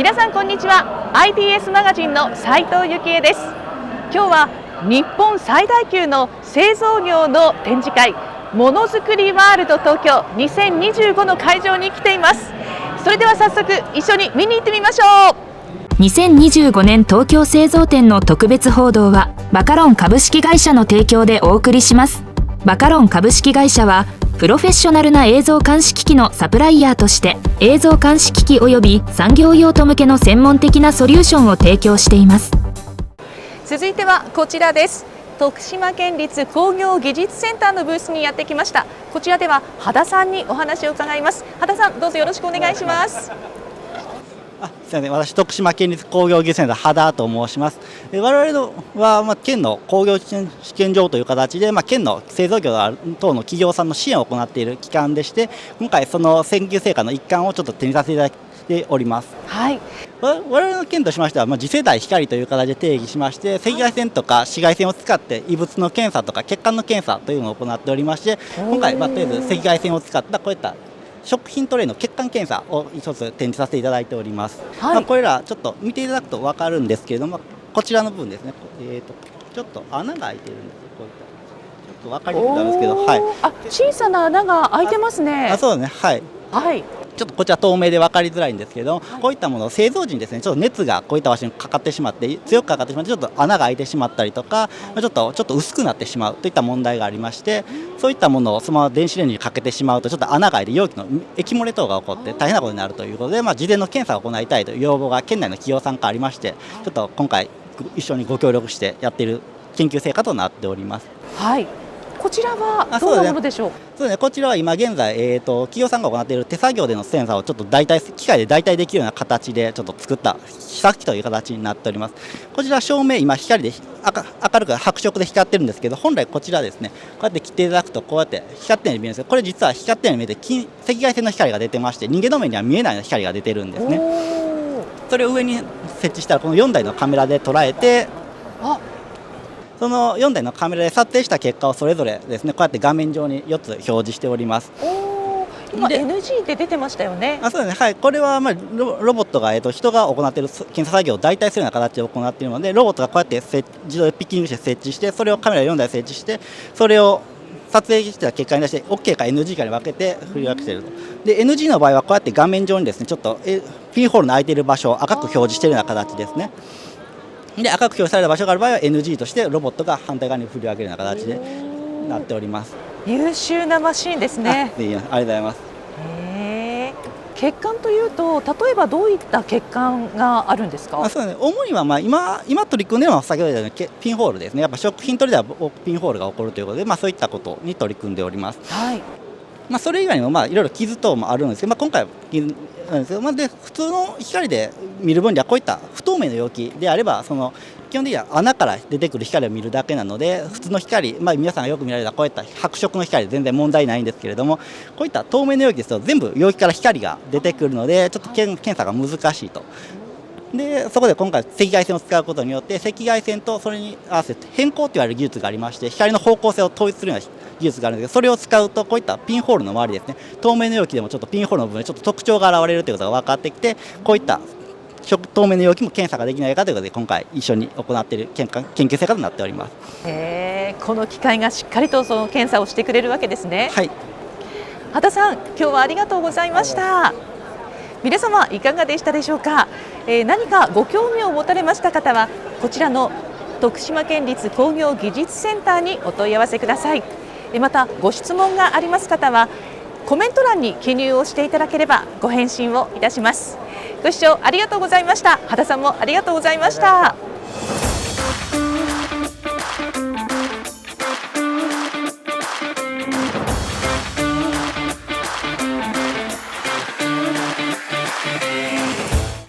皆さんこんにちは。 ITS マガジンの斉藤幸恵です。今日は日本最大級の製造業の展示会、ものづくりワールド東京2025の会場に来ています。それでは早速一緒に見に行ってみましょう。2025年東京製造展の特別報道はバカロン株式会社の提供でお送りします。バカロン株式会社はプロフェッショナルな映像監視機器のサプライヤーとして映像監視機器及び産業用途向けの専門的なソリューションを提供しています。続いてはこちらです。徳島県立工業技術センターのブースにやってきました。こちらでは羽田さんにお話を伺います。羽田さん、どうぞよろしくお願いします。すみません、私、徳島県立工業技術センター羽田と申します。我々は、県の工業試験場という形で、県の製造業等の企業さんの支援を行っている機関でして、今回、その研究成果の一環をちょっと手にさせていただいております。はい、我々の県としましては、次世代光という形で定義しまして、赤外線とか紫外線を使って異物の検査とか血管の検査というのを行っておりまして、今回、とりあえず赤外線を使ったこういった食品トレイの血管検査を一つ展示させていただいております。はい、これらちょっと見ていただくと分かるんですけれども、こちらの部分ですね、ちょっと穴が開いてるんです。こういったちょっと分かりにくいんですけど、はい、小さな穴が開いてますね。そうですね、はい、はい、ちょっとこちら透明で分かりづらいんですけど、こういったものを製造時にですね、ちょっと熱がこういった場所にかかってしまって、強くかかってしまって、ちょっと穴が開いてしまったりとか、ちょっと薄くなってしまうといった問題がありまして、そういったものをそのまま電子レンジにかけてしまうと、ちょっと穴が開いて容器の液漏れ等が起こって大変なことになるということで、事前の検査を行いたいという要望が県内の企業さんからありまして、ちょっと今回一緒にご協力してやっている研究成果となっております。はい、こちらはどんなものでしょう。そうですね、こちらは今現在、企業さんが行っている手作業でのセンサーをちょっと機械で代替できるような形でちょっと作った試作機という形になっております。こちら照明、今光で明るく白色で光ってるんですけど、本来こちらですね、こうやって切っていただくとこうやって光ってるように見えるんですけど、これ実は光ってるように見えて赤外線の光が出てまして、人間の目には見えないような光が出てるんですね。それを上に設置したらこの4台のカメラで捉えて、その4台のカメラで撮影した結果をそれぞれですね、こうやって画面上に4つ表示しております。今 NG って出てましたよね。そうですね、はい、これはロボットが、人が行っている検査作業を代替するような形で行っているので、ロボットがこうやって自動でピッキングして設置して、それをカメラ4台設置して、それを撮影した結果に出して OK か NG かに分けて振り分けていると。で NG の場合はこうやって画面上にですね、ちょっとピンホールの空いている場所を赤く表示しているような形ですね。で赤く表示された場所がある場合は NG としてロボットが反対側に振り分けるような形でなっております。優秀なマシーンですね。ありがとうございます。血管というと、例えばどういった血管があるんですか。そうですね、主には今取り組んでいるのは先ほど言ったようにピンホールですね。やっぱ食品取りではピンホールが起こるということで、そういったことに取り組んでおります。はい、それ以外にもいろいろ傷等もあるんですけど、今回は傷なんですけど、で普通の光で見る分にはこういった不透明な容器であれば、基本的には穴から出てくる光を見るだけなので、普通の光、皆さんがよく見られたこういった白色の光で全然問題ないんですけれども、こういった透明な容器ですと全部容器から光が出てくるので、ちょっと検査が難しいと。でそこで今回赤外線を使うことによって、赤外線とそれに合わせて変光と言われる技術がありまして、光の方向性を統一するような技術があるんですけど、それを使うとこういったピンホールの周りですね、透明な容器でもちょっとピンホールの部分でちょっと特徴が現れるということが分かってきて、こういった透明な容器も検査ができないかということで、今回一緒に行っている研究成果となっております。この機械がしっかりとその検査をしてくれるわけですね。はい、羽田さん、今日はありがとうございました。皆様いかがでしたでしょうか。何かご興味を持たれました方は、こちらの徳島県立工業技術センターにお問い合わせください。またご質問があります方はコメント欄に記入をしていただければご返信をいたします。ご視聴ありがとうございました。羽田さんもありがとうございました。